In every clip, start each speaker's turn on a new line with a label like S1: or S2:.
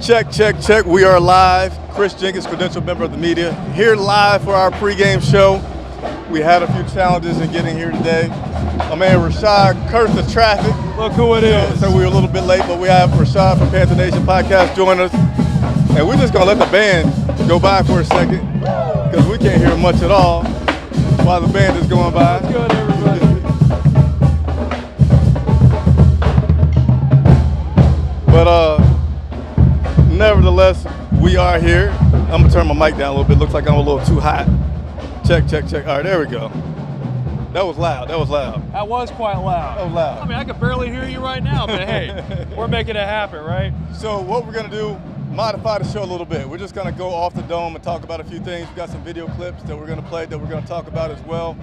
S1: Check, check, check. We are live. Chris Jenkins, credentialed member of the media, here live for our pregame show. We had a few challenges in getting here today. My man Rashad cursed the traffic.
S2: Look who it is.
S1: So we were a little bit late, but we have Rashad from Panther Nation Podcast joining us. And we're just going to let the band go by for a second because we can't hear much at all while the band is going by.
S2: What's good, everybody?
S1: But nevertheless, we are here. I'm gonna turn my mic down a little bit. Looks like I'm a little too hot. Check, check, check. All right, there we go. That was loud. That was loud.
S2: That was quite loud.
S1: That was loud.
S2: I mean, I can barely hear you right now, but hey, we're making it happen, right?
S1: So what we're gonna do, modify the show a little bit. We're just gonna go off the dome and talk about a few things. We've got some video clips that we're gonna play that we're gonna talk about as well.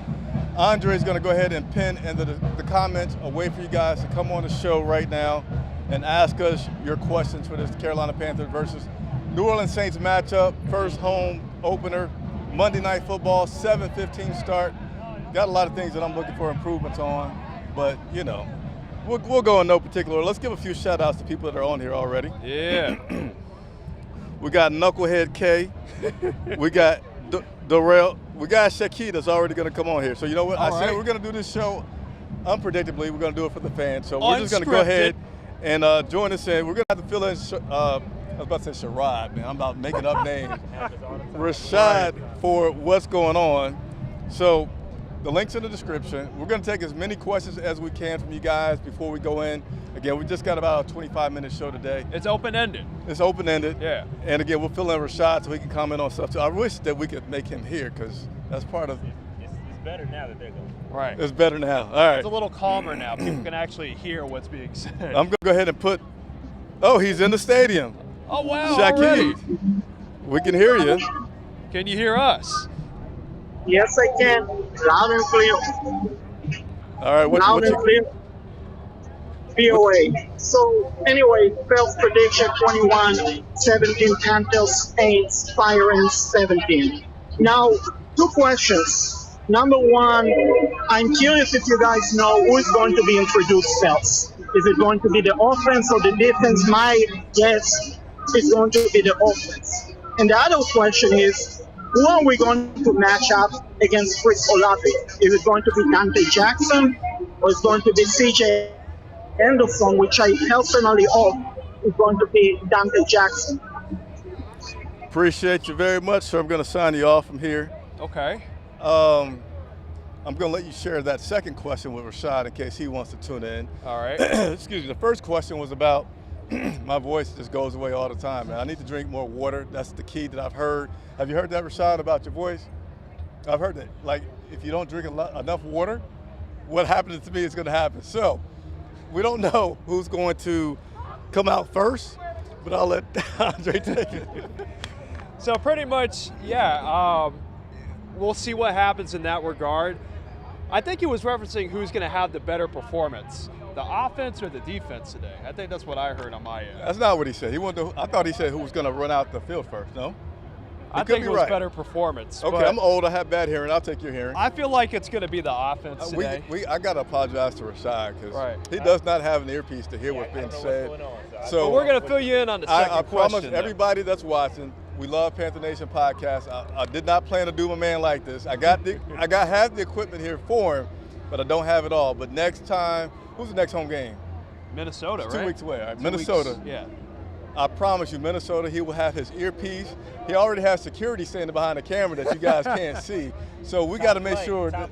S1: Andre's gonna go ahead and pin in the comments a way for you guys to come on the show right now and ask us your questions for this Carolina Panthers versus New Orleans Saints matchup. First home opener, Monday Night Football, 7:15 start. Got a lot of things that I'm looking for improvements on, but you know, we'll go in no particular order. Let's give a few shout outs to people that are on here already.
S2: Yeah.
S1: We got Knucklehead K. We got Darrell. We got Shaqui that's already going to come on here. So you know what? I said we're going to do this show unpredictably. We're going to do it for the fans. So we're just going to go ahead and join us in. We're going to have to fill in, I was about to say Sherrod, man. I'm about making up names. Rashad for what's going on. So the link's in the description. We're going to take as many questions as we can from you guys before we go in. Again, we just got about a 25-minute show today.
S2: It's open-ended.
S1: It's open-ended.
S2: Yeah.
S1: And again, we'll fill in Rashad so he can comment on stuff too. I wish that we could make him here because that's part of
S3: It's better now that they're going.
S2: Right.
S1: It's better now. All right.
S2: It's a little calmer now. People can actually hear what's being said.
S1: I'm going to go ahead and put, oh, he's in the stadium.
S2: Oh, wow.
S1: Shaqui,
S2: Already.
S1: we can hear you.
S2: Can you hear us?
S4: Yes, I can. Loud and clear.
S1: All right.
S4: Loud and clear. VOA. So, anyway, Phelps prediction 21-17 Panthers, Saints, firing 17. Now, two questions. Number one, I'm curious if you guys know who is going to be introduced Phelps. Is it going to be the offense or the defense? My guess is going to be the offense. And the other question is, who are we going to match up against Chris Olave? Is it going to be Dante Jackson or is it going to be CJ Henderson, which I personally hope is going to be Dante Jackson?
S1: Appreciate you very much, sir. I'm going to sign you off from here.
S2: Okay.
S1: I'm going to let you share that second question with Rashad in case he wants to tune in.
S2: All right.
S1: Excuse me. The first question was about my voice just goes away all the time, man. I need to drink more water. That's the key that I've heard. Have you heard that, Rashad, about your voice? I've heard that. Like, if you don't drink enough water, what happens to me is going to happen. So we don't know who's going to come out first, but I'll let Andre take it.
S2: So pretty much, yeah, we'll see what happens in that regard. I think he was referencing who's going to have the better performance, the offense or the defense today. I think that's what I heard on my end.
S1: That's not what he said. I thought he said who was going to run out the field first, no?
S2: I think it was better performance.
S1: Okay, I'm old. I have bad hearing. I'll take your hearing.
S2: I feel like it's going to be the offense today.
S1: I got to apologize to Rashad because he does not have an earpiece to hear what's being said.
S2: So we're going to fill you in on the second
S1: I
S2: question.
S1: promise everybody that's watching, we love Panther Nation Podcast. I did not plan to do my man like this. I got half the equipment here for him, but I don't have it all. But next time, who's the next home game?
S2: Minnesota,
S1: it's
S2: right?
S1: 2 weeks away, all right?
S2: 2
S1: Minnesota.
S2: weeks, yeah.
S1: I promise you, Minnesota, he will have his earpiece. He already has security standing behind the camera that you guys can't see. So we got to make sure that,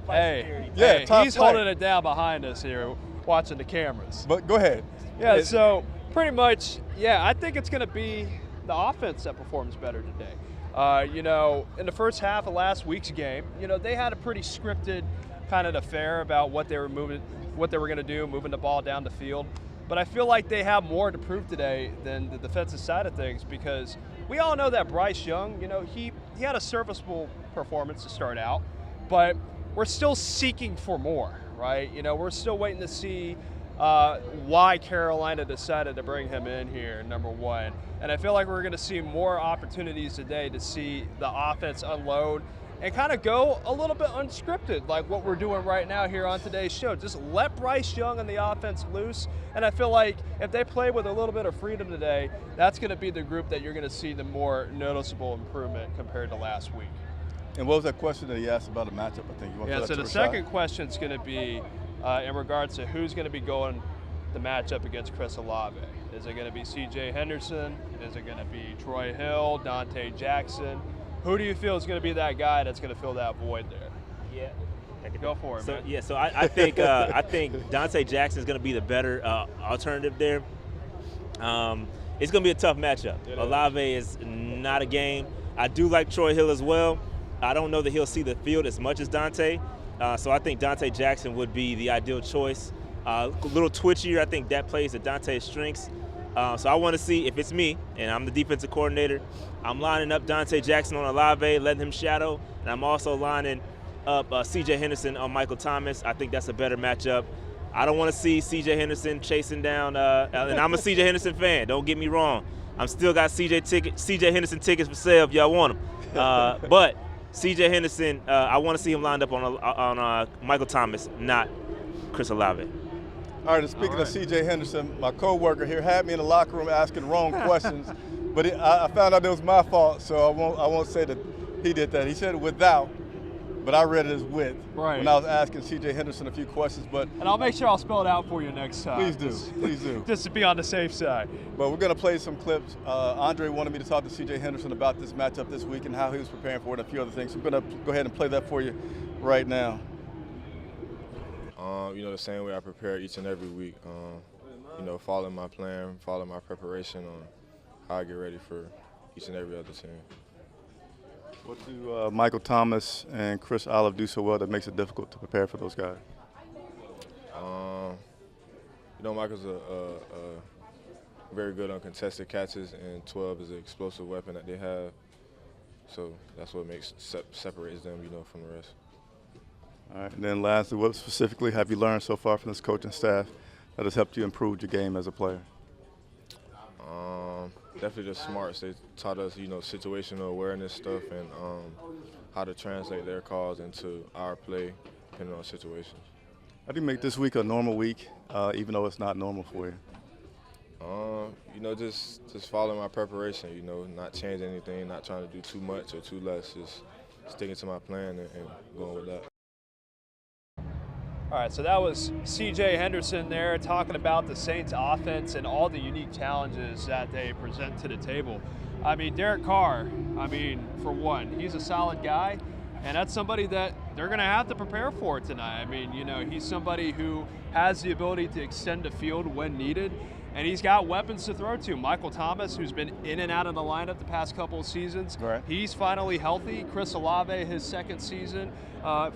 S2: he's holding it down behind us here, watching the cameras.
S1: But go ahead.
S2: Yeah, so pretty much, yeah, I think it's going to be the offense that performs better today. You know, in the first half of last week's game, you know, they had a pretty scripted kind of affair about what they were going to do, moving the ball down the field. But I feel like they have more to prove today than the defensive side of things because we all know that Bryce Young, you know, he had a serviceable performance to start out, but we're still seeking for more, right? You know, we're still waiting to see why Carolina decided to bring him in here, number one. And I feel like we're going to see more opportunities today to see the offense unload and kind of go a little bit unscripted like what we're doing right now here on today's show. Just let Bryce Young and the offense loose, and I feel like if they play with a little bit of freedom today, that's going to be the group that you're going to see the more noticeable improvement compared to last week.
S1: And what was that question that he asked about a matchup, I think?
S2: So the second question is going to be in regards to who's going to be going the matchup against Chris Olave. Is it going to be C.J. Henderson? Is it going to be Troy Hill, Dante Jackson? Who do you feel is going to be that guy that's going to fill that void there?
S3: Yeah.
S2: Go for it, man.
S3: Yeah, so I think I think Dante Jackson is going to be the better alternative there. It's going to be a tough matchup. Olave is not a game. I do like Troy Hill as well. I don't know that he'll see the field as much as Dante, so I think Dante Jackson would be the ideal choice. A little twitchier, I think that plays to Dante's strengths. So I want to see, if it's me and I'm the defensive coordinator, I'm lining up Dante Jackson on Olave, letting him shadow, and I'm also lining up C.J. Henderson on Michael Thomas. I think that's a better matchup. I don't want to see C.J. Henderson chasing down, and I'm a C.J. Henderson fan, don't get me wrong. I'm still got C.J. Henderson tickets for sale if y'all want them. But C.J. Henderson, I want to see him lined up on Michael Thomas, not Chris Olave.
S1: All right, and speaking of C.J. Henderson, my coworker here had me in the locker room asking wrong questions, but I found out it was my fault, so I won't say that he did that. He said without, but I read it as with when I was asking C.J. Henderson a few questions. And
S2: I'll make sure I'll spell it out for you next time.
S1: Please do.
S2: Just to be on the safe side.
S1: But we're going to play some clips. Andre wanted me to talk to C.J. Henderson about this matchup this week and how he was preparing for it and a few other things. So I'm going to go ahead and play that for you right now.
S5: The same way I prepare each and every week. Following my plan, following my preparation on how I get ready for each and every other team.
S1: What do Michael Thomas and Chris Olave do so well that makes it difficult to prepare for those guys?
S5: Michael's a very good on contested catches, and 12 is an explosive weapon that they have. So that's what separates them, from the rest.
S1: All right, and then lastly, what specifically have you learned so far from this coaching staff that has helped you improve your game as a player?
S5: Definitely the smarts. They taught us, situational awareness stuff and how to translate their calls into our play, depending on situations.
S1: How do you make this week a normal week, even though it's not normal for you?
S5: Just following my preparation, not changing anything, not trying to do too much or too less, just sticking to my plan and going with that.
S2: All right, so that was C.J. Henderson there talking about the Saints offense and all the unique challenges that they present to the table. Derek Carr, for one, he's a solid guy, and that's somebody that they're going to have to prepare for tonight. He's somebody who has the ability to extend the field when needed, and he's got weapons to throw to. Michael Thomas, who's been in and out of the lineup the past couple of seasons, he's finally healthy. Chris Olave, his second season,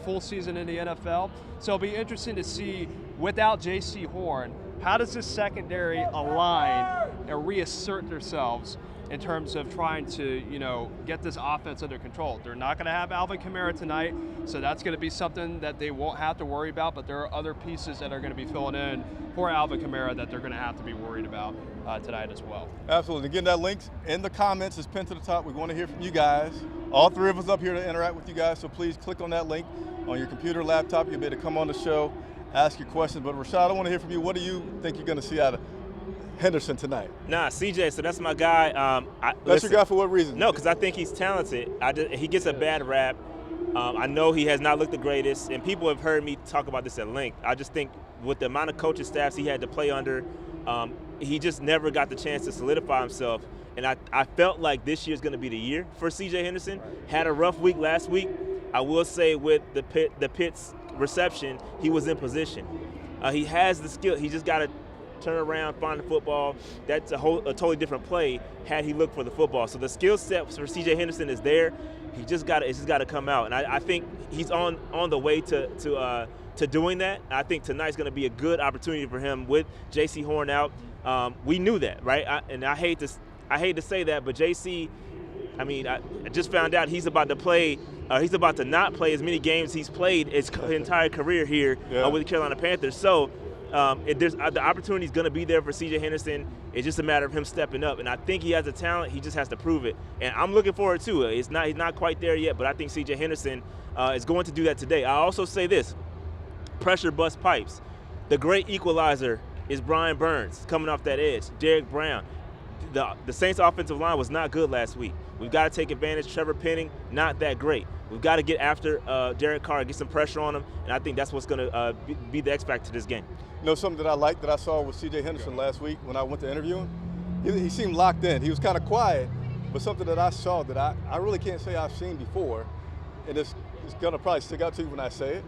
S2: full season in the NFL. So it'll be interesting to see, without J.C. Horn, how does this secondary align and reassert themselves in terms of trying to, get this offense under control. They're not going to have Alvin Kamara tonight, so that's going to be something that they won't have to worry about, but there are other pieces that are going to be filling in for Alvin Kamara that they're going to have to be worried about tonight as well.
S1: Absolutely. Again, that link in the comments is pinned to the top. We want to hear from you guys. All three of us up here to interact with you guys, so please click on that link on your computer, laptop. You'll be able to come on the show, ask your questions. But Rashad, I want to hear from you. What do you think you're going to see out of Henderson tonight?
S3: CJ, so that's my guy.
S1: That's your guy for what reason?
S3: No, because I think he's talented. He gets a bad rap. I know he has not looked the greatest, and people have heard me talk about this at length. I just think with the amount of coaching staffs he had to play under, he just never got the chance to solidify himself. And I felt like this year's going to be the year for C.J. Henderson. Had a rough week last week. I will say with the Pitt's reception, he was in position. He has the skill. He just got to turn around, find the football. That's a totally different play had he looked for the football. So the skill set for C.J. Henderson is there. It's just got to come out. And I think he's on the way to doing that. I think tonight's going to be a good opportunity for him with J.C. Horn out. We knew that, right? I hate to say that, but J.C., I just found out he's about to play. He's about to not play as many games he's played his entire career here with the Carolina Panthers. So The opportunity is going to be there for C.J. Henderson. It's just a matter of him stepping up, and I think he has the talent. He just has to prove it, and I'm looking forward to it. He's not quite there yet, but I think C.J. Henderson is going to do that today. I also say this: pressure bust pipes. The great equalizer is Brian Burns coming off that edge. Derek Brown. The Saints' offensive line was not good last week. We've got to take advantage. Trevor Penning, not that great. We've got to get after Derek Carr, get some pressure on him, and I think that's what's going to be the X factor to this game.
S1: You know, something that I liked that I saw with C.J. Henderson last week when I went to interview him, he seemed locked in. He was kind of quiet, but something that I saw that I really can't say I've seen before, and it's going to probably stick out to you when I say it.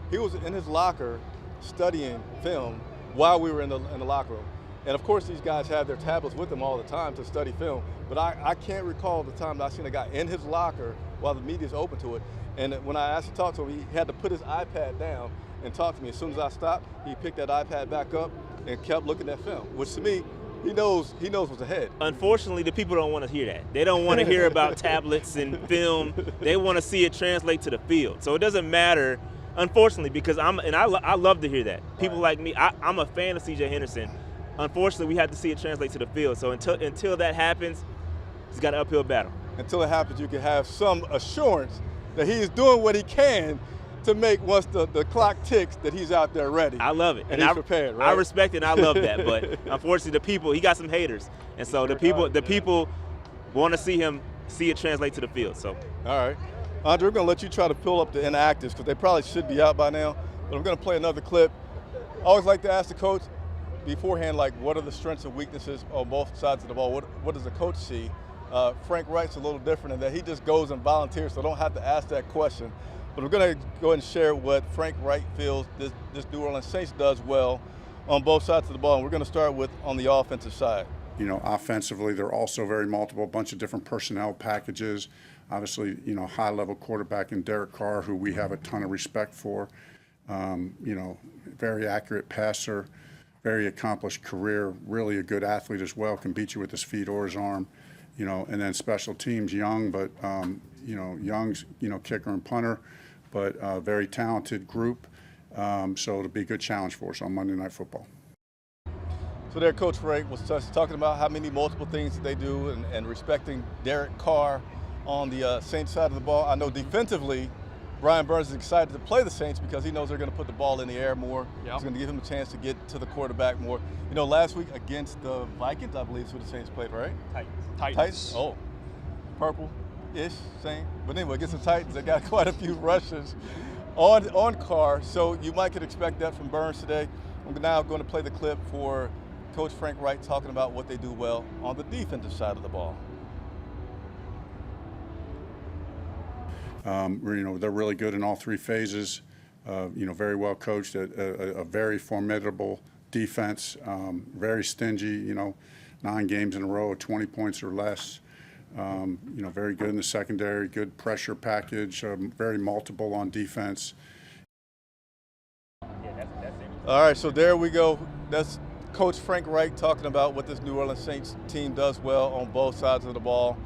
S1: He was in his locker studying film while we were in the locker room. And of course, these guys have their tablets with them all the time to study film, but I can't recall the time that I seen a guy in his locker while the media's open to it. And when I asked to talk to him, he had to put his iPad down and talk to me. As soon as I stopped, he picked that iPad back up and kept looking at film, which to me, he knows what's ahead.
S3: Unfortunately, the people don't want to hear that. They don't want to hear about tablets and film. They want to see it translate to the field. So it doesn't matter, unfortunately, because I love to hear that. People like me, I'm a fan of C.J. Henderson. Unfortunately, we have to see it translate to the field. So until that happens, he's got an uphill battle. Until
S1: it happens, you can have some assurance that he is doing what he can to make once the clock ticks that he's out there ready.
S3: I love it.
S1: And he's prepared, right?
S3: I respect it and I love that. But unfortunately, the people, he got some haters. And so the people want to see it translate to the field. So.
S1: All right. Andre, we're going to let you try to pull up the inactives because they probably should be out by now. But I'm going to play another clip. I always like to ask the coach beforehand, like, what are the strengths and weaknesses on both sides of the ball? What does the coach see? Frank Reich's a little different in that he just goes and volunteers, so I don't have to ask that question. But we're going to go ahead and share what Frank Reich feels this New Orleans Saints does well on both sides of the ball. And we're going to start with on the offensive side.
S6: You know, offensively, they're also very multiple, a bunch of different personnel packages. Obviously, you know, high-level quarterback in Derek Carr, who we have a ton of respect for. You know, very accurate passer. Very accomplished career, really a good athlete as well, can beat you with his feet or his arm, you know, and then special teams, young, but, you know, young's, you know, kicker and punter, but very talented group, so it'll be a good challenge for us on Monday Night Football.
S1: So there, Coach Reich was just talking about how many multiple things that they do and respecting Derek Carr on the Saints side of the ball. I know defensively, Brian Burns is excited to play the Saints because he knows they're going to put the ball in the air more. Yep. It's going to give him a chance to get to the quarterback more. You know, last week against the Vikings, I believe is who the Saints played, right? Titans. Oh, purple-ish, same. But anyway, against the Titans, they got quite a few rushes on Carr, so you might could expect that from Burns today. I'm now going to play the clip for Coach Frank Reich talking about what they do well on the defensive side of the ball.
S6: You know, they're really good in all three phases. You know, very well coached, a very formidable defense, very stingy, you know, 9 games in a row, 20 points or less. You know, very good in the secondary, good pressure package, very multiple on defense.
S1: All right, so there we go. That's Coach Frank Reich talking about what this New Orleans Saints team does well on both sides of the ball.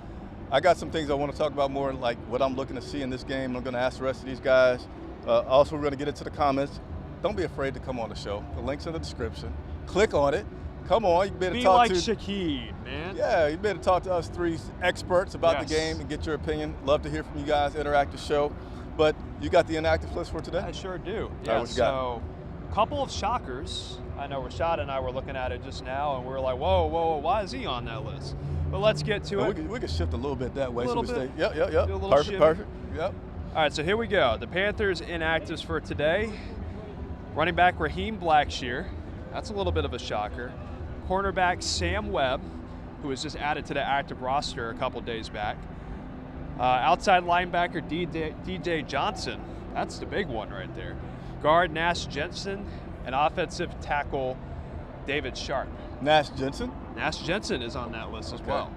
S1: I got some things I want to talk about more, like what I'm looking to see in this game. I'm going to ask the rest of these guys. Also, we're going to get into the comments. Don't be afraid to come on the show. The link's in the description. Click on it. Come on. You better talk to
S2: Shaquille, man.
S1: Yeah, you better talk to us 3 experts about the game and get your opinion. Love to hear from you guys. Interactive show. But you got the inactive list for today?
S2: I sure do.
S1: Yeah, what you got?
S2: So a couple of shockers. I know Rashad and I were looking at it just now, and we were like, whoa, why is he on that list? But let's get to it.
S1: We can shift a little bit that way.
S2: A little bit.
S1: Yep.
S2: Do a little
S1: Perfect. Yep.
S2: All right, so here we go. The Panthers inactives for today. Running back Raheem Blackshear. That's a little bit of a shocker. Cornerback Sam Webb, who was just added to the active roster a couple days back. Outside linebacker DJ Johnson. That's the big one right there. Guard Nash Jensen and offensive tackle David Sharp.
S1: Nash Jensen
S2: is on that list as well.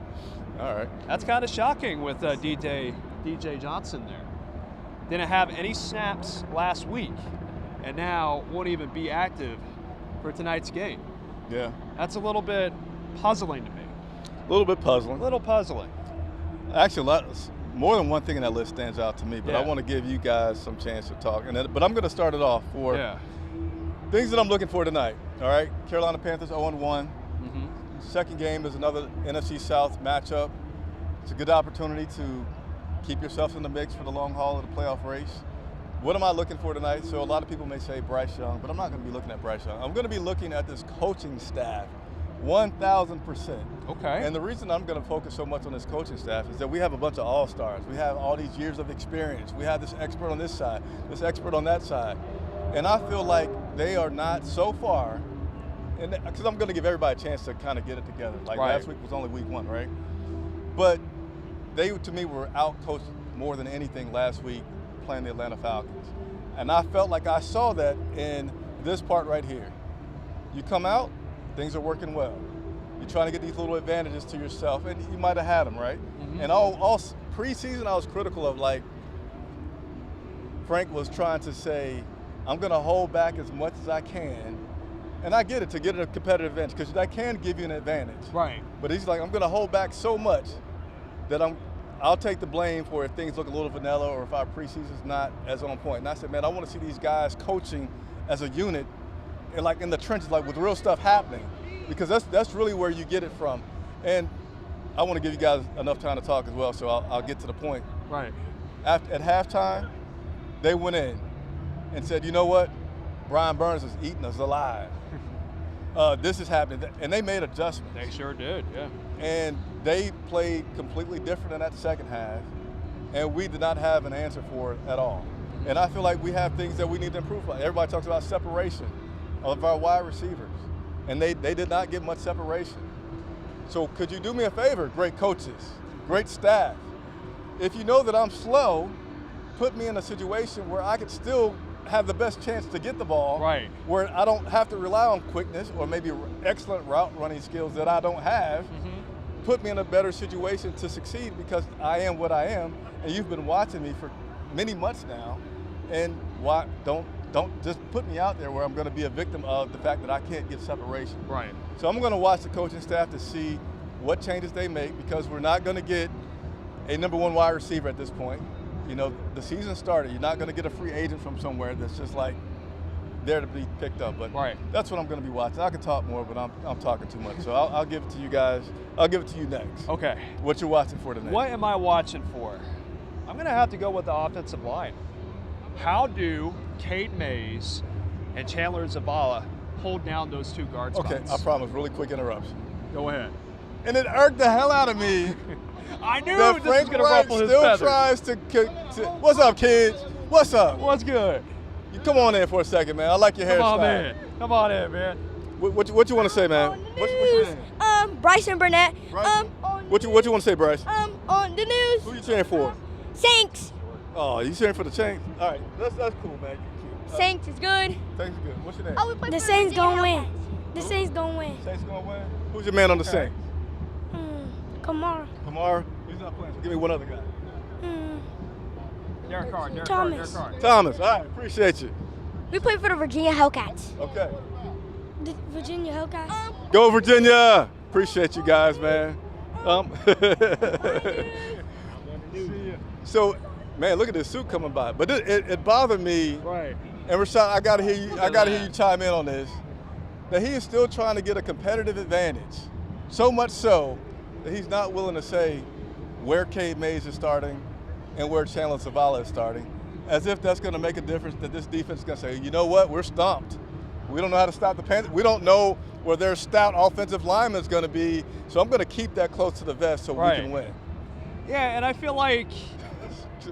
S1: All right.
S2: That's kind of shocking with DJ Johnson there. Didn't have any snaps last week, and now won't even be active for tonight's game.
S1: Yeah.
S2: That's a little bit puzzling to me.
S1: A little bit puzzling. Actually, more than one thing in that list stands out to me, but I want to give you guys some chance to talk. But I'm going to start it off for Things that I'm looking for tonight, all right? Carolina Panthers 0-1. Second game is another NFC South matchup. It's a good opportunity to keep yourself in the mix for the long haul of the playoff race. What am I looking for tonight? So a lot of people may say Bryce Young, but I'm not going to be looking at Bryce Young. I'm going to be looking at this coaching staff, 1,000%.
S2: Okay.
S1: And the reason I'm going to focus so much on this coaching staff is that we have a bunch of all-stars. We have all these years of experience. We have this expert on this side, this expert on that side. And I feel like they are not so far, and because I'm going to give everybody a chance to kind of get it together. Like last week was only week 1, right? But they, to me, were out-coached more than anything last week playing the Atlanta Falcons. And I felt like I saw that in this part right here. You come out, things are working well. You're trying to get these little advantages to yourself, and you might have had them, right? And all preseason, I was critical of, like, Frank was trying to say, I'm going to hold back as much as I can. And I get it, to get a competitive advantage, because that can give you an advantage.
S2: Right.
S1: But he's like, I'm going to hold back so much that I'll take the blame for if things look a little vanilla or if our preseason's not as on point. And I said, man, I want to see these guys coaching as a unit, and like in the trenches, like with real stuff happening, because that's really where you get it from. And I want to give you guys enough time to talk as well, so I'll get to the point.
S2: Right.
S1: At halftime, they went in and said, you know what? Brian Burns is eating us alive. This is happening. And they made adjustments.
S2: They sure did, yeah.
S1: And they played completely different in that second half, and we did not have an answer for it at all. And I feel like we have things that we need to improve on. Everybody talks about separation of our wide receivers, and they did not get much separation. So could you do me a favor, great coaches, great staff? If you know that I'm slow, put me in a situation where I could still have the best chance to get the ball,
S2: right,
S1: where I don't have to rely on quickness or maybe excellent route running skills that I don't have. Put me in a better situation to succeed, because I am what I am, and you've been watching me for many months now. And why don't just put me out there where I'm going to be a victim of the fact that I can't get separation.
S2: Right.
S1: So I'm going to watch the coaching staff to see what changes they make, because we're not going to get a number 1 wide receiver at this point. You know, the season started. You're not going to get a free agent from somewhere that's just like there to be picked up. But that's what I'm going to be watching. I can talk more, but I'm talking too much. So I'll give it to you guys. I'll give it to you next.
S2: Okay.
S1: What you're watching for tonight?
S2: What am I watching for? I'm going to have to go with the offensive line. How do Cade Mays and Chandler Zavala hold down those 2 guard spots?
S1: Okay, I promise. Really quick interruption.
S2: Go ahead.
S1: And it irked the hell out of me.
S2: I knew
S1: that
S2: this
S1: Frank
S2: was going to
S1: Reich
S2: ruffle his
S1: still
S2: feathers.
S1: tries to. What's up, kids? What's up?
S2: What's good?
S1: You come on in for a second, man. I like your hairstyle.
S2: Come on in. Come on in, man.
S1: What you want to say, man? What's your name?
S7: Bryce and Burnett.
S1: Bryce? What you want to say, Bryce?
S7: On the news.
S1: Who you cheering for?
S7: Saints.
S1: Oh, you cheering for the Saints? All right, that's cool, man.
S7: Saints is good.
S1: Saints is good. What's your name?
S7: The Saints gonna win. The Saints gonna win.
S1: Saints gonna win. Who's your man on the Saints?
S7: Kamara.
S1: Kamara. He's not playing. So give me one other guy.
S2: Derek Carr.
S7: Thomas.
S1: Thomas. All right, appreciate you.
S7: We play for the Virginia Hellcats.
S1: Okay.
S7: The Virginia Hellcats.
S1: Go Virginia! Appreciate you guys, man. So, man, look at this suit coming by. But it bothered me.
S2: Right.
S1: And Rashad, I gotta hear you chime in on this. That he is still trying to get a competitive advantage. So much so that he's not willing to say where Cade Mays is starting and where Chandler Zavala is starting, as if that's going to make a difference, that this defense is going to say, you know what, we're stumped. We don't know how to stop the Panthers. We don't know where their stout offensive lineman is going to be, so I'm going to keep that close to the vest so we can win.
S2: Yeah, and I feel like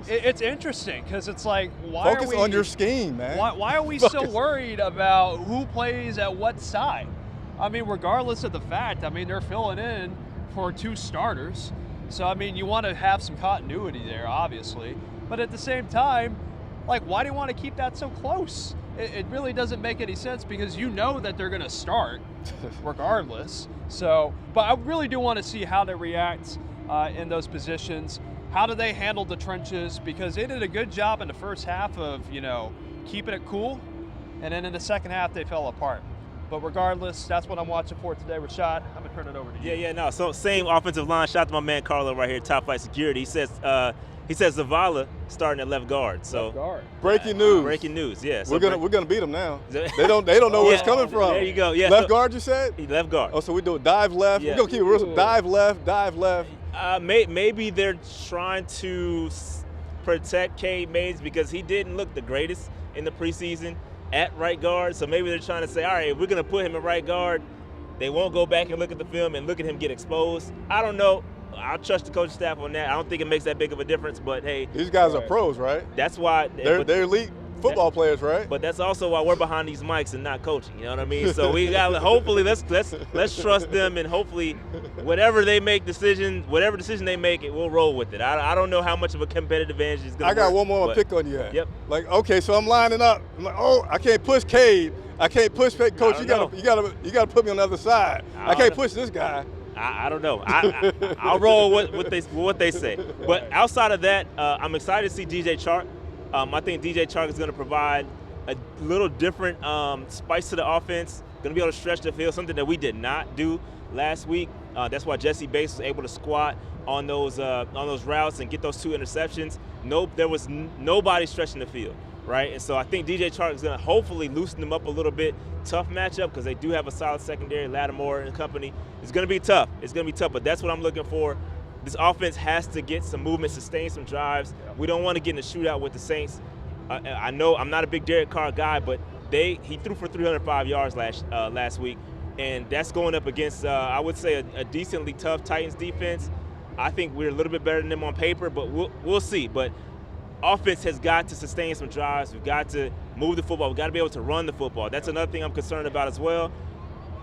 S2: it's interesting, because it's like, why
S1: focus
S2: are we
S1: on your scheme, man.
S2: Why are we so worried about who plays at what side? I mean, regardless of the fact, I mean, they're filling in for 2 starters. So, I mean, you want to have some continuity there, obviously. But at the same time, like, why do you want to keep that so close? It really doesn't make any sense, because you know that they're going to start regardless. So, but I really do want to see how they react in those positions. How do they handle the trenches? Because they did a good job in the first half of, keeping it cool. And then in the second half, they fell apart. But regardless, that's what I'm watching for today. Rashad, I'm going to turn it over to you.
S3: No. So same offensive line. Shout out to my man Carlo right here, Top Flight Security. He says He says Zavala starting at left guard. So
S2: Left guard.
S1: Breaking news.
S3: breaking news. Yeah. So
S1: We're gonna beat them now. They don't know where it's coming from.
S3: There you go. Yeah.
S1: Left guard, you said?
S3: Left guard.
S1: Oh, so we do a dive left.
S3: Yeah.
S1: We're gonna keep it real. Dive left.
S3: Maybe they're trying to protect Cade Mays because he didn't look the greatest in the preseason at right guard. So maybe they're trying to say, all right, we're going to put him at right guard. They won't go back and look at the film and look at him get exposed. I don't know. I'll trust the coaching staff on that. I don't think it makes that big of a difference, but hey.
S1: These guys are pros, right?
S3: That's why.
S1: They're elite football players, right?
S3: But that's also why we're behind these mics and not coaching. You know what I mean? So we got hopefully let's trust them, and hopefully whatever decision they make, it will roll with it. I don't know how much of a competitive advantage is going to
S1: I got one more pick on you.
S3: Yep.
S1: Like, okay, so I'm lining up. I'm like, oh, I can't push Cade. I can't push Coach. You gotta put me on the other side. I can't push this guy.
S3: I don't know. I'll roll what they say. But outside of that, I'm excited to see DJ Chark. I think DJ Chark is going to provide a little different spice to the offense. Going to be able to stretch the field, something that we did not do last week. That's why Jesse Bates was able to squat on those routes and get those 2 interceptions. There was nobody stretching the field, right? And so I think DJ Chark is going to hopefully loosen them up a little bit. Tough matchup because they do have a solid secondary, Lattimore and company. It's going to be tough. But that's what I'm looking for. This offense has to get some movement, sustain some drives. We don't want to get in a shootout with the Saints. I know I'm not a big Derek Carr guy, but he threw for 305 yards last week, and that's going up against, I would say, a decently tough Titans defense. I think we're a little bit better than them on paper, but we'll see. But offense has got to sustain some drives. We've got to move the football. We've got to be able to run the football. That's another thing I'm concerned about as well.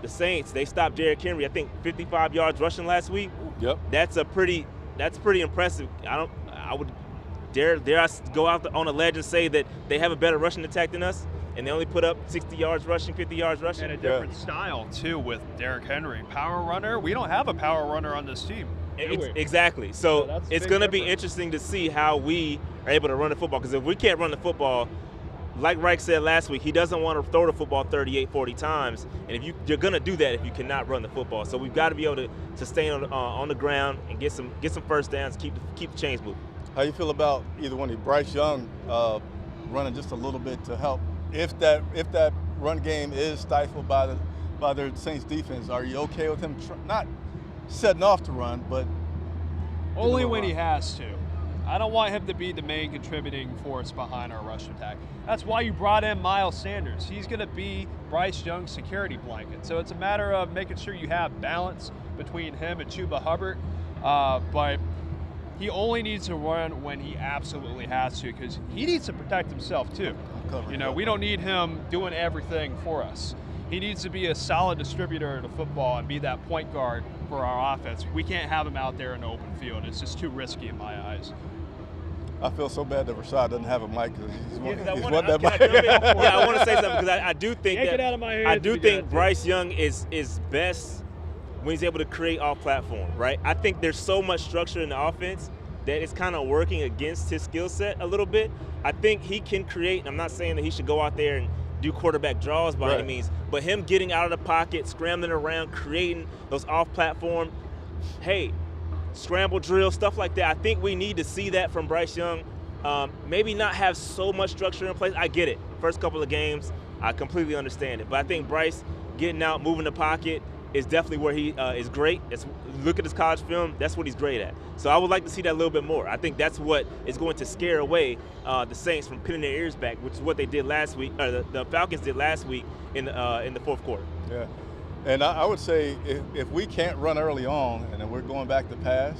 S3: The Saints, they stopped Derrick Henry, I think 55 yards rushing last week.
S1: Yep.
S3: That's pretty impressive. Dare I go out on a ledge and say that they have a better rushing attack than us, and they only put up 60 yards rushing, 50 yards rushing.
S2: And a different style, too, with Derrick Henry. Power runner. We don't have a power runner on this team.
S3: Exactly. So it's going to be interesting to see how we are able to run the football, because if we can't run the football, like Reich said last week, he doesn't want to throw the football 38, 40 times. And if you're going to do that if you cannot run the football. So we've got to be able to sustain on the ground and get some first downs, keep the chains moving.
S1: How you feel about either one of you? Bryce Young running just a little bit to help. If that run game is stifled by their Saints defense, are you okay with him not setting off to run, but
S2: only when he has to? I don't want him to be the main contributing force behind our rush attack. That's why you brought in Miles Sanders. He's going to be Bryce Young's security blanket. So it's a matter of making sure you have balance between him and Chuba Hubbard. But he only needs to run when he absolutely has to, because he needs to protect himself too. We don't need him doing everything for us. He needs to be a solid distributor of the football and be that point guard for our offense. We can't have him out there in the open field. It's just too risky in my eyes.
S1: I feel so bad that Rashad doesn't have a mic because he's
S3: want that mic. Yeah, I want to say something because I do think Bryce Young is best when he's able to create off platform, right? I think there's so much structure in the offense that it's kind of working against his skill set a little bit. I think he can create, and I'm not saying that he should go out there and do quarterback draws by any means, but him getting out of the pocket, scrambling around, creating those off platform, scramble drill, stuff like that. I think we need to see that from Bryce Young. Maybe not have so much structure in place. I get it. First couple of games, I completely understand it. But I think Bryce getting out, moving the pocket is definitely where he is great. Look at his college film. That's what he's great at. So I would like to see that a little bit more. I think that's what is going to scare away the Saints from pinning their ears back, which is what they did last week, or the Falcons did last week in the fourth quarter.
S1: Yeah. And I would say if we can't run early on and then we're going back to pass,